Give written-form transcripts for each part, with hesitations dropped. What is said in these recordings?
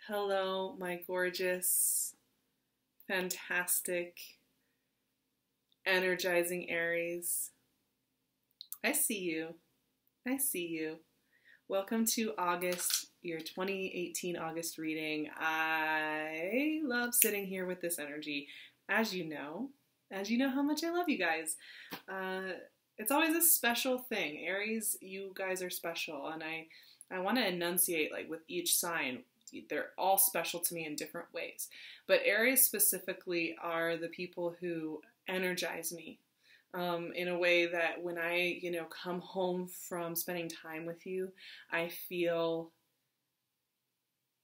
Hello, my gorgeous, fantastic, energizing Aries. I see you. I see you. Welcome to August, your 2018 August reading. I love sitting here with this energy, as you know. As you know how much I love you guys. It's always a special thing. Aries, you guys are special, and I want to enunciate, like, with each sign. They're all special to me in different ways. But Aries specifically are the people who energize me in a way that when I, come home from spending time with you, I feel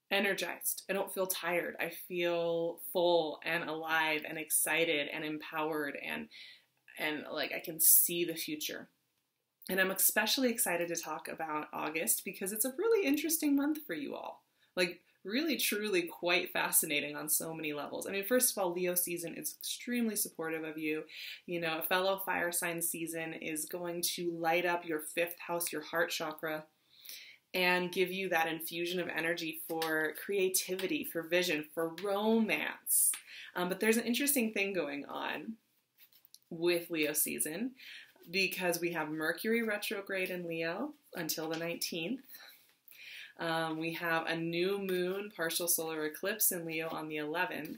energized. I don't feel tired. I feel full and alive and excited and empowered and like I can see the future. And I'm especially excited to talk about August because it's a really interesting month for you all. Like, really, truly quite fascinating on so many levels. I mean, first of all, Leo season is extremely supportive of you. You know, a fellow fire sign season is going to light up your fifth house, your heart chakra, and give you that infusion of energy for creativity, for vision, for romance. But there's an interesting thing going on with Leo season because we have Mercury retrograde in Leo until the 19th. We have a new moon, partial solar eclipse in Leo on the 11th.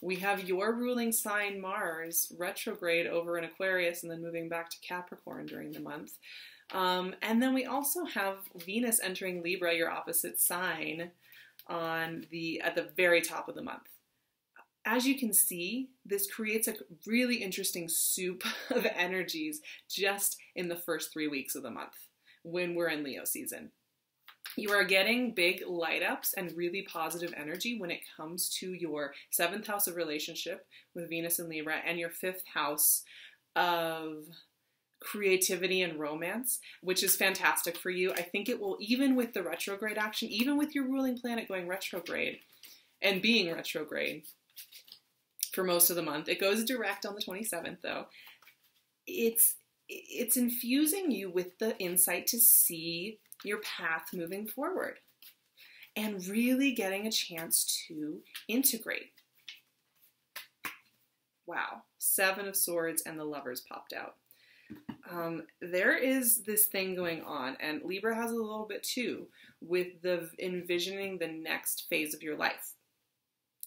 We have your ruling sign, Mars, retrograde over in Aquarius and then moving back to Capricorn during the month. And then we also have Venus entering Libra, your opposite sign, at the very top of the month. As you can see, this creates a really interesting soup of energies just in the first 3 weeks of the month when we're in Leo season. You are getting big light ups and really positive energy when it comes to your 7th house of relationship with Venus and Libra and your 5th house of creativity and romance, which is fantastic for you. I think it will, even with the retrograde action, even with your ruling planet going retrograde and being retrograde for most of the month, it goes direct on the 27th though. It's infusing you with the insight to see your path moving forward and really getting a chance to integrate. Wow, 7 of Swords and the Lovers popped out. There is this thing going on, and Libra has a little bit too, with the envisioning the next phase of your life.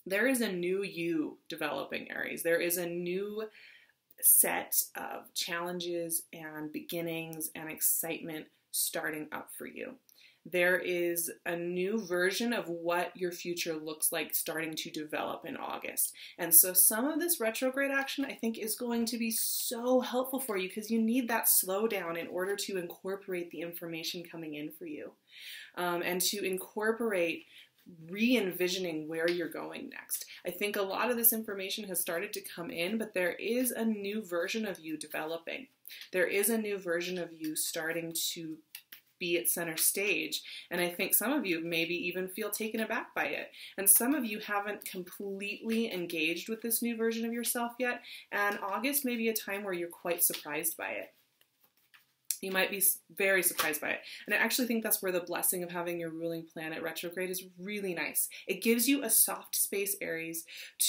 There is a new you developing, Aries. There is a new set of challenges and beginnings and excitement starting up for you. There is a new version of what your future looks like starting to develop in August. And so some of this retrograde action I think is going to be so helpful for you because you need that slowdown in order to incorporate the information coming in for you and to incorporate re-envisioning where you're going next. I think a lot of this information has started to come in, but there is a new version of you developing. There is a new version of you starting to be at center stage. And I think some of you maybe even feel taken aback by it. And some of you haven't completely engaged with this new version of yourself yet. And August may be a time where you're quite surprised by it. You might be very surprised by it. And I actually think that's where the blessing of having your ruling planet retrograde is really nice. It gives you a soft space, Aries,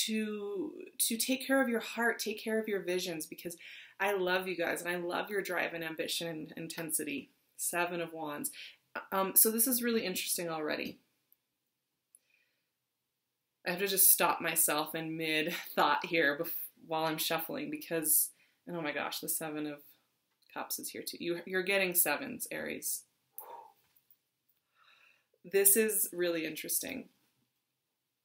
to take care of your heart, take care of your visions, because I love you guys and I love your drive and ambition and intensity. 7 of Wands. So this is really interesting already. I have to just stop myself in mid-thought here while I'm shuffling because, oh my gosh, the 7 of Cups is here too. You're getting 7s, Aries. This is really interesting.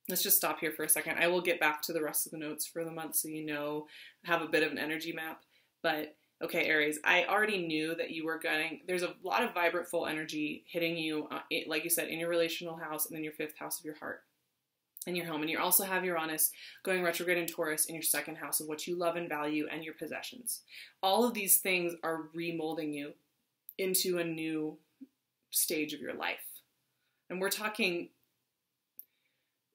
Let's just stop here for a second. I will get back to the rest of the notes for the month so you know, have a bit of an energy map. But okay, Aries, I already knew that you were there's a lot of vibrant, full energy hitting you, like you said, in your relational house and then your 5th house of your heart and your home. And you also have Uranus going retrograde in Taurus in your 2nd house of what you love and value and your possessions. All of these things are remolding you into a new stage of your life. And we're talking,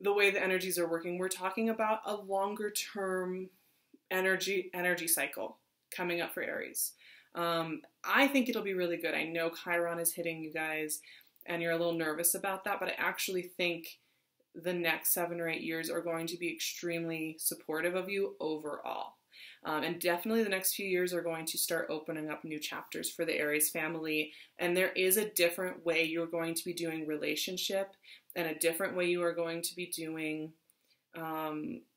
the way the energies are working, we're talking about a longer term energy cycle coming up for Aries. I think it'll be really good. I know Chiron is hitting you guys and you're a little nervous about that, but I actually think the next 7 or 8 years are going to be extremely supportive of you overall. And definitely the next few years are going to start opening up new chapters for the Aries family. And there is a different way you're going to be doing relationship, and a different way you are going to be doing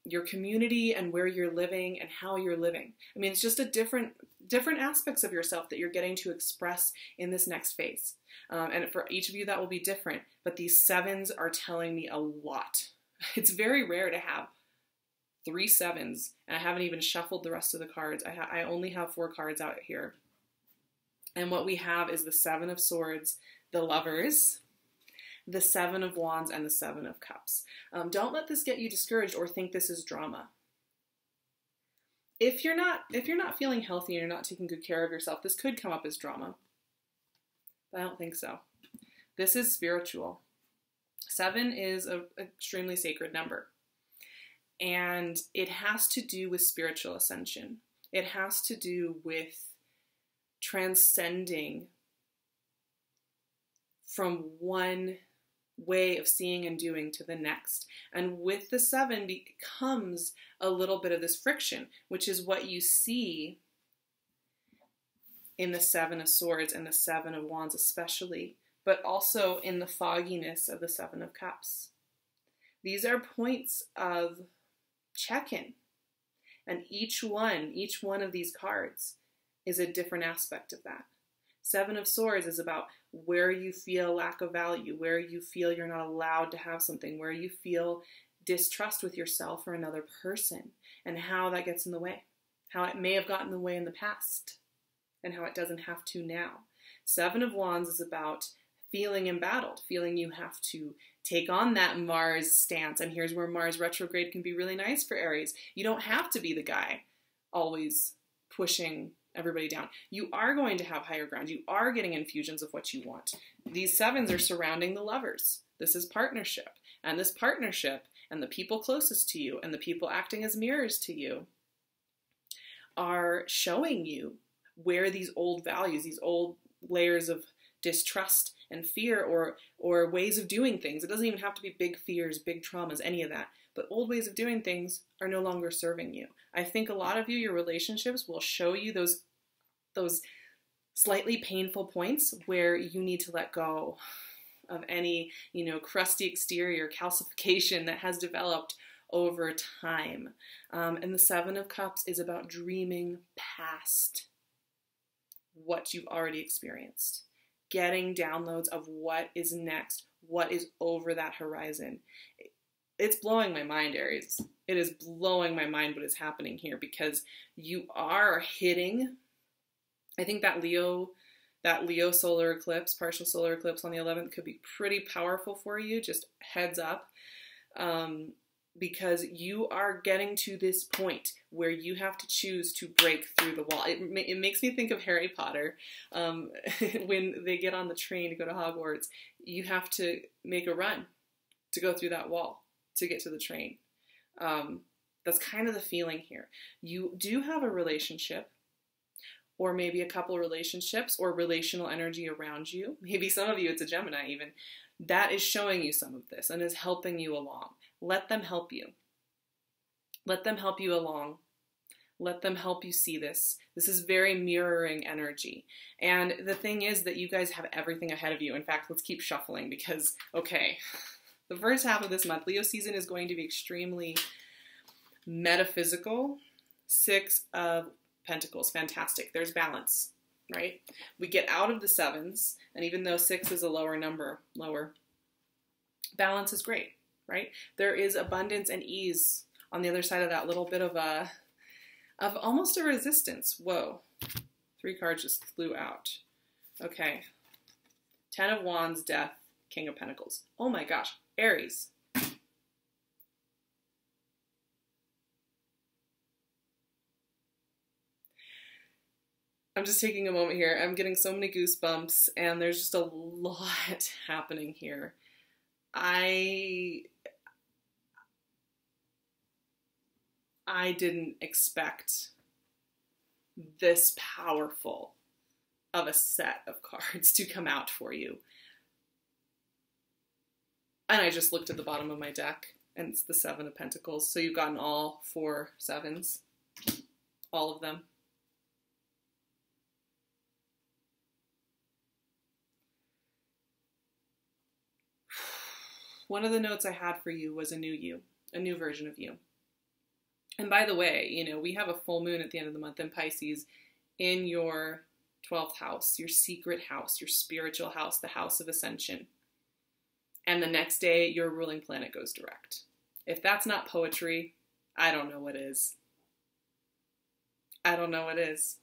your community and where you're living and how you're living. I mean, it's just a different aspects of yourself that you're getting to express in this next phase. And for each of you, that will be different. But these 7s are telling me a lot. It's very rare to have 3 7s, and I haven't even shuffled the rest of the cards. I only have 4 cards out here. And what we have is the 7 of Swords, the Lovers, the 7 of Wands, and the 7 of Cups. Don't let this get you discouraged or think this is drama. If you're not feeling healthy and you're not taking good care of yourself, this could come up as drama. But I don't think so. This is spiritual. 7 is an extremely sacred number. And it has to do with spiritual ascension. It has to do with transcending from one way of seeing and doing to the next. And with the 7 becomes a little bit of this friction, which is what you see in the 7 of Swords and the 7 of Wands especially, but also in the fogginess of the 7 of Cups. These are points of check-in, and each one of these cards is a different aspect of that. 7 of Swords is about where you feel lack of value, where you feel you're not allowed to have something, where you feel distrust with yourself or another person, and how that gets in the way, how it may have gotten in the way in the past, and how it doesn't have to now. 7 of Wands is about feeling embattled, feeling you have to take on that Mars stance. And here's where Mars retrograde can be really nice for Aries. You don't have to be the guy always pushing everybody down. You are going to have higher ground. You are getting infusions of what you want. These 7s are surrounding the Lovers. This is partnership. And this partnership and the people closest to you and the people acting as mirrors to you are showing you where these old values, these old layers of distrust and fear or ways of doing things. It doesn't even have to be big fears, big traumas, any of that. But old ways of doing things are no longer serving you. I think a lot of you, your relationships will show you those slightly painful points where you need to let go of any, crusty exterior calcification that has developed over time. And the 7 of Cups is about dreaming past what you've already experienced. Getting downloads of what is next, what is over that horizon. It's blowing my mind, Aries. It is blowing my mind what is happening here, because you are hitting, I think that Leo solar eclipse, partial solar eclipse on the 11th could be pretty powerful for you, just heads up. Because you are getting to this point where you have to choose to break through the wall. It makes me think of Harry Potter. When they get on the train to go to Hogwarts, you have to make a run to go through that wall to get to the train. That's kind of the feeling here. You do have a relationship, or maybe a couple relationships, or relational energy around you. Maybe some of you, it's a Gemini even, that is showing you some of this and is helping you along. Let them help you. Let them help you along. Let them help you see this. This is very mirroring energy. And the thing is that you guys have everything ahead of you. In fact, let's keep shuffling because, okay, the first half of this month, Leo season is going to be extremely metaphysical. 6 of Pentacles, fantastic. There's balance, right? We get out of the 7s, and even though 6 is a lower number, balance is great. Right? There is abundance and ease on the other side of that little bit of almost a resistance. Whoa. 3 cards just flew out. Okay. 10 of Wands, Death, King of Pentacles. Oh my gosh. Aries. I'm just taking a moment here. I'm getting so many goosebumps, and there's just a lot happening here. I didn't expect this powerful of a set of cards to come out for you. And I just looked at the bottom of my deck, and it's the 7 of Pentacles. So you've gotten all 4 sevens, all of them. One of the notes I had for you was a new you, a new version of you. And by the way, you know, we have a full moon at the end of the month in Pisces in your 12th house, your secret house, your spiritual house, the house of ascension. And the next day, your ruling planet goes direct. If that's not poetry, I don't know what is. I don't know what is.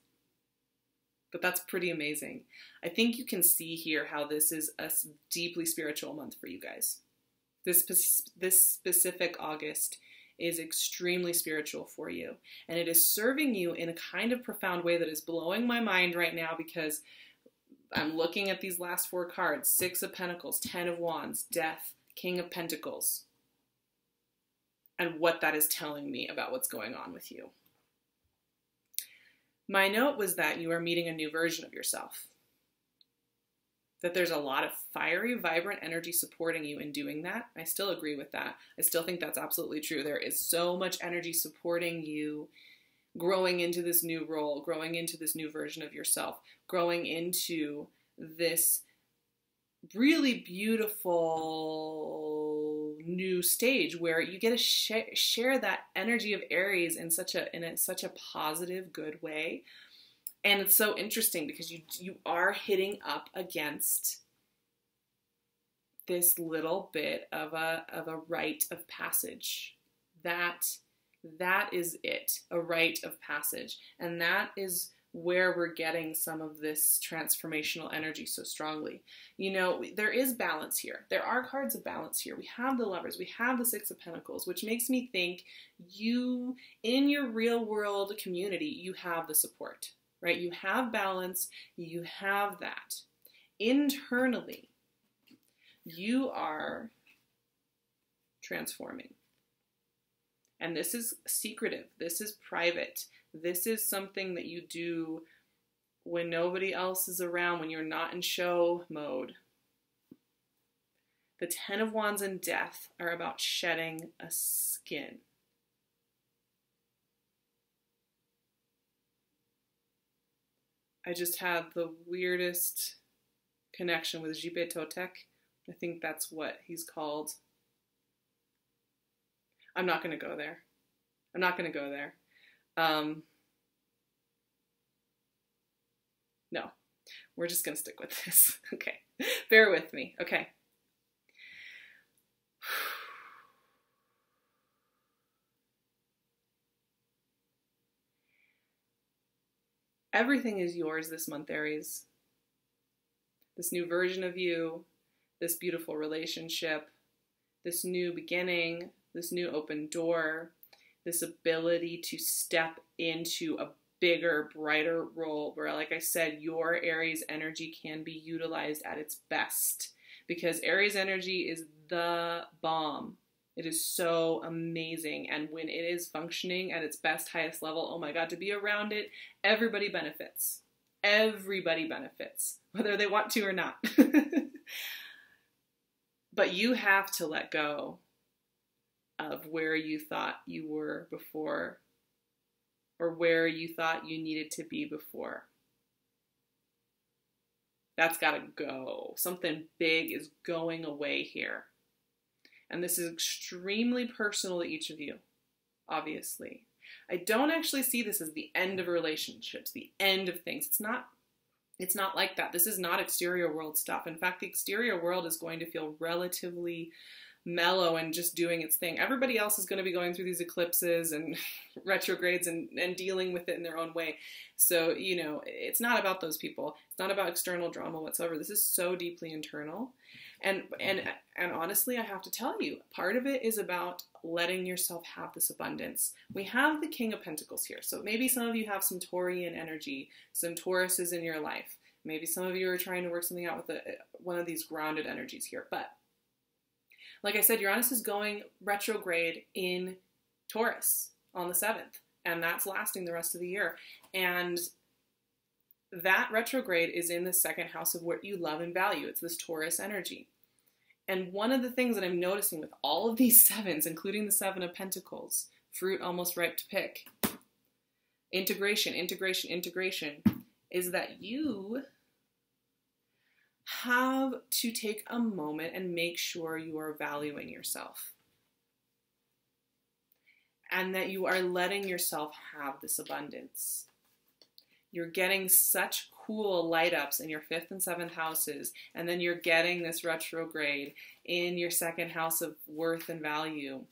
But that's pretty amazing. I think you can see here how this is a deeply spiritual month for you guys. This specific August is extremely spiritual for you. And it is serving you in a kind of profound way that is blowing my mind right now, because I'm looking at these last 4 cards: 6 of Pentacles, 10 of Wands, Death, King of Pentacles, and what that is telling me about what's going on with you. My note was that you are meeting a new version of yourself. That there's a lot of fiery, vibrant energy supporting you in doing that. I still agree with that. I still think that's absolutely true. There is so much energy supporting you growing into this new role, growing into this new version of yourself, growing into this really beautiful new stage where you get to share that energy of Aries in such a positive, good way. And it's so interesting because you are hitting up against this little bit of a rite of passage. That is it, a rite of passage. And that is where we're getting some of this transformational energy so strongly. You know, there is balance here. There are cards of balance here. We have the Lovers, we have the 6 of Pentacles, which makes me think you, in your real world community, you have the support. Right? You have balance, you have that. Internally, you are transforming. And this is secretive, this is private, this is something that you do when nobody else is around, when you're not in show mode. The 10 of Wands and Death are about shedding a skin. I just had the weirdest connection with Jipe Totek. I think that's what he's called. I'm not going to go there. I'm not going to go there. No, we're just going to stick with this. Okay, bear with me. Okay. Everything is yours this month, Aries. This new version of you, this beautiful relationship, this new beginning, this new open door, this ability to step into a bigger, brighter role where, like I said, your Aries energy can be utilized at its best, because Aries energy is the bomb. It is so amazing. And when it is functioning at its best, highest level, oh my God, to be around it, everybody benefits. Everybody benefits, whether they want to or not. But you have to let go of where you thought you were before, or where you thought you needed to be before. That's got to go. Something big is going away here. And this is extremely personal to each of you, obviously. I don't actually see this as the end of relationships, the end of things. It's not like that. This is not exterior world stuff. In fact, the exterior world is going to feel relatively mellow and just doing its thing. Everybody else is going to be going through these eclipses and retrogrades and dealing with it in their own way. So, you know, it's not about those people. It's not about external drama whatsoever. This is so deeply internal. And honestly, I have to tell you, part of it is about letting yourself have this abundance. We have the King of Pentacles here. So maybe some of you have some Taurian energy, some Tauruses in your life. Maybe some of you are trying to work something out with one of these grounded energies here. But like I said, Uranus is going retrograde in Taurus on the 7th, and that's lasting the rest of the year. And that retrograde is in the second house of what you love and value. It's this Taurus energy. And one of the things that I'm noticing with all of these sevens, including the Seven of Pentacles, fruit almost ripe to pick, integration, integration, integration, is that you have to take a moment and make sure you are valuing yourself. And that you are letting yourself have this abundance. You're getting such cool light ups in your 5th and 7th houses, and then you're getting this retrograde in your 2nd house of worth and value.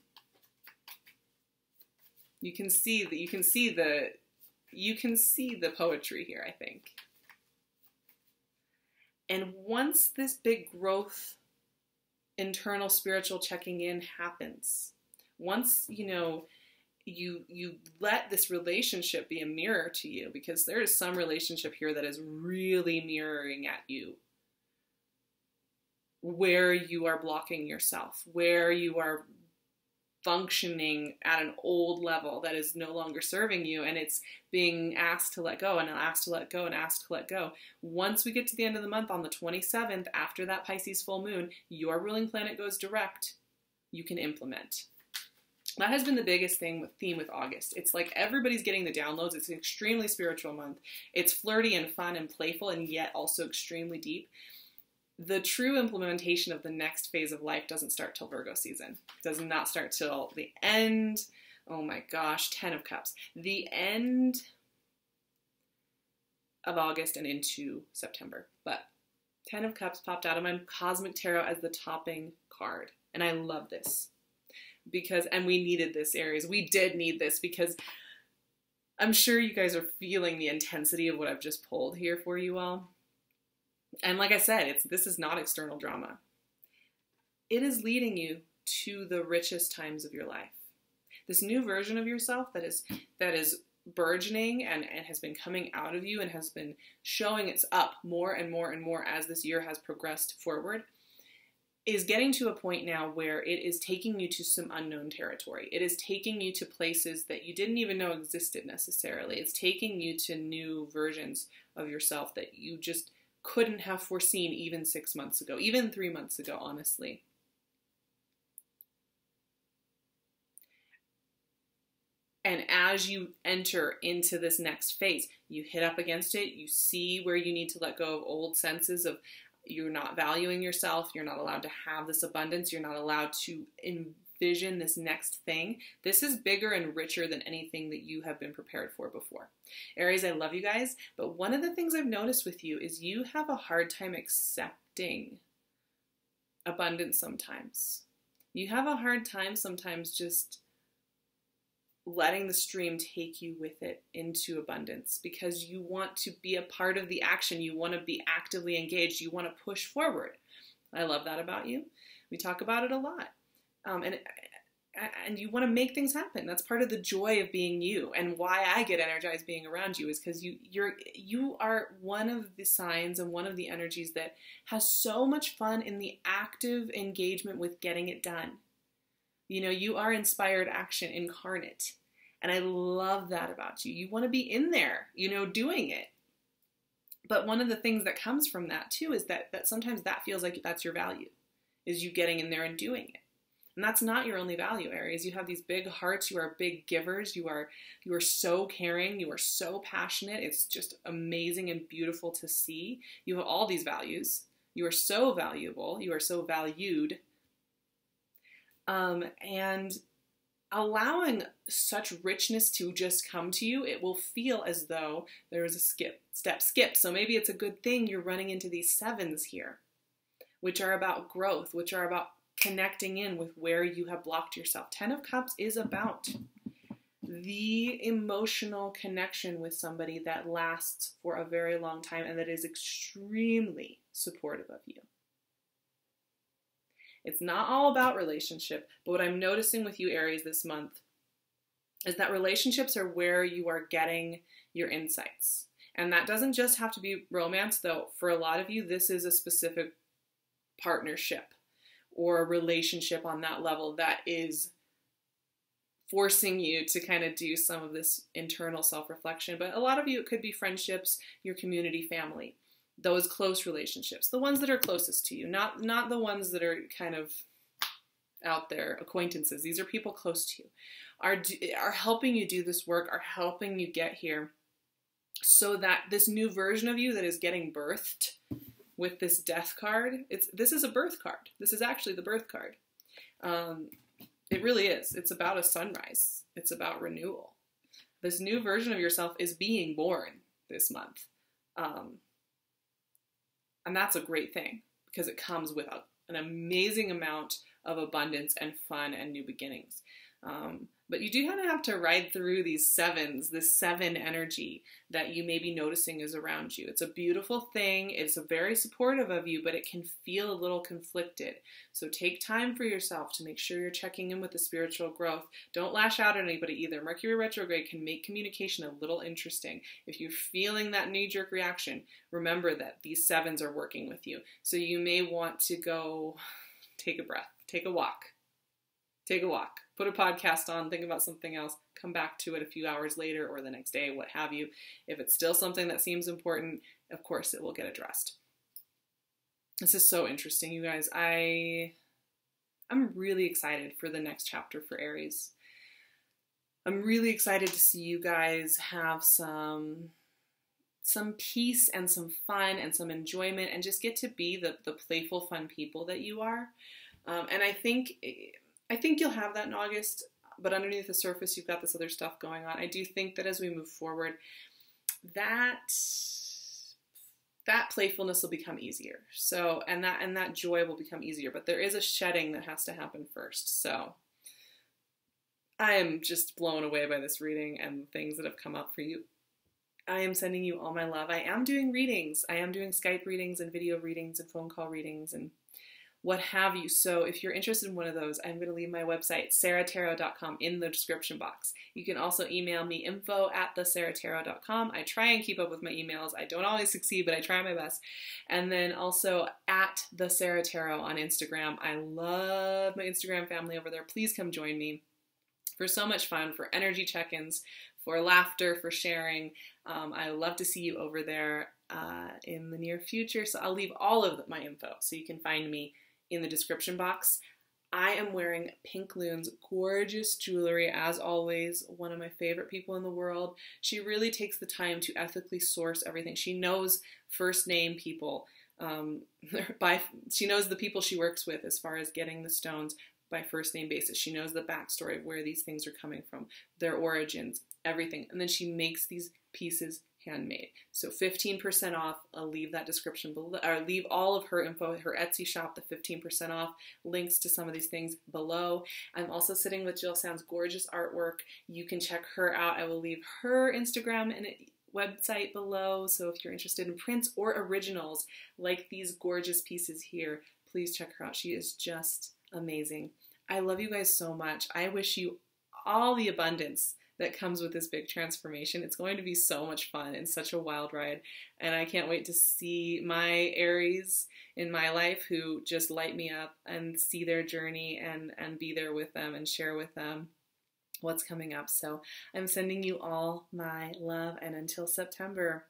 You can see the poetry here, I think. And once this big growth, internal spiritual checking in happens, once, you let this relationship be a mirror to you, because there is some relationship here that is really mirroring at you where you are blocking yourself, where you are functioning at an old level that is no longer serving you, and it's being asked to let go and asked to let go and asked to let go. Once we get to the end of the month on the 27th, after that Pisces full moon, your ruling planet goes direct, you can implement. That has been the biggest theme with August. It's like everybody's getting the downloads. It's an extremely spiritual month. It's flirty and fun and playful, and yet also extremely deep. The true implementation of the next phase of life doesn't start till Virgo season. It does not start till the end. Oh my gosh, 10 of Cups. The end of August and into September. But 10 of Cups popped out of my Cosmic Tarot as the topping card. And I love this. And we needed this, Aries. We did need this, because I'm sure you guys are feeling the intensity of what I've just pulled here for you all. And like I said, this is not external drama. It is leading you to the richest times of your life. This new version of yourself that is burgeoning and has been coming out of you and has been showing its up more and more and more as this year has progressed forward, is getting to a point now where it is taking you to some unknown territory. It is taking you to places that you didn't even know existed necessarily. It's taking you to new versions of yourself that you just couldn't have foreseen even 6 months ago, even 3 months ago, honestly. And as you enter into this next phase, you hit up against it, you see where you need to let go of old senses of you're not valuing yourself, you're not allowed to have this abundance, you're not allowed to envision this next thing. This is bigger and richer than anything that you have been prepared for before. Aries, I love you guys, but one of the things I've noticed with you is you have a hard time accepting abundance sometimes. You have a hard time sometimes just letting the stream take you with it into abundance, because you want to be a part of the action. You want to be actively engaged. You want to push forward. I love that about you. We talk about it a lot. And you want to make things happen. That's part of the joy of being you, and why I get energized being around you is because you are one of the signs and one of the energies that has so much fun in the active engagement with getting it done. You are inspired action incarnate. And I love that about you. You want to be in there, doing it. But one of the things that comes from that too is that sometimes that feels like that's your value, is you getting in there and doing it. And that's not your only value, Aries. You have these big hearts. You are big givers. You are so caring. You are so passionate. It's just amazing and beautiful to see. You have all these values. You are so valuable. You are so valued. And allowing such richness to just come to you, it will feel as though there is a step skipped. So maybe it's a good thing you're running into these sevens here, which are about growth, which are about connecting in with where you have blocked yourself. 10 of Cups is about the emotional connection with somebody that lasts for a very long time and that is extremely supportive of you. It's not all about relationship, but what I'm noticing with you, Aries, this month is that relationships are where you are getting your insights. And that doesn't just have to be romance, though. For a lot of you, this is a specific partnership or a relationship on that level that is forcing you to kind of do some of this internal self-reflection. But a lot of you, it could be friendships, your community, family. those close relationships, the ones that are closest to you, not the ones that are kind of out there, acquaintances. These are people close to you, are helping you do this work, are helping you get here, so that this new version of you that is getting birthed with this death card, this is a birth card. This is actually the birth card. It really is. It's about a sunrise. It's about renewal. This new version of yourself is being born this month. And that's a great thing, because it comes with an amazing amount of abundance and fun and new beginnings. But you do kind of have to ride through these sevens, this seven energy that you may be noticing is around you. It's a beautiful thing. It's very supportive of you, but it can feel a little conflicted. So take time for yourself to make sure you're checking in with the spiritual growth. Don't lash out at anybody either. Mercury retrograde can make communication a little interesting. If you're feeling that knee-jerk reaction, remember that these sevens are working with you. So you may want to go take a breath, take a walk. Take a walk, put a podcast on, think about something else, come back to it a few hours later or the next day, what have you. If it's still something that seems important, of course it will get addressed. This is so interesting, you guys. I'm really excited for the next chapter for Aries. I'm really excited to see you guys have some peace and some fun and some enjoyment and just get to be the playful, fun people that you are. And I think you'll have that in August, but underneath the surface, you've got this other stuff going on. I do think that as we move forward, that playfulness will become easier. So, and that joy will become easier, but there is a shedding that has to happen first. So I am just blown away by this reading and the things that have come up for you. I am sending you all my love. I am doing readings. I am doing Skype readings and video readings and phone call readings and what have you. So if you're interested in one of those, I'm going to leave my website, SARAHTAROT.com, in the description box. You can also email me, info@thesaratarot.com. I try and keep up with my emails. I don't always succeed, but I try my best. And then also at the Sarah Tarot on Instagram. I love my Instagram family over there. Please come join me for so much fun, for energy check-ins, for laughter, for sharing. I love to see you over there in the near future. So I'll leave all of my info so you can find me in the description box. I am wearing PinkLune's gorgeous jewelry, as always, one of my favorite people in the world. She really takes the time to ethically source everything. She knows first name people. She knows the people she works with as far as getting the stones by first name basis. She knows the backstory of where these things are coming from, their origins, everything. And then she makes these pieces handmade. So 15% off. I'll leave that description below, or leave all of her info, her Etsy shop, the 15% off, links to some of these things below. I'm also sitting with Jill Sand's gorgeous artwork. You can check her out. I will leave her Instagram and website below. So if you're interested in prints or originals like these gorgeous pieces here, please check her out. She is just amazing. I love you guys so much. I wish you all the abundance that comes with this big transformation. It's going to be so much fun and such a wild ride. And I can't wait to see my Aries in my life who just light me up and see their journey and be there with them and share with them what's coming up. So I'm sending you all my love, and until September,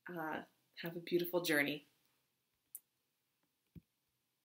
have a beautiful journey.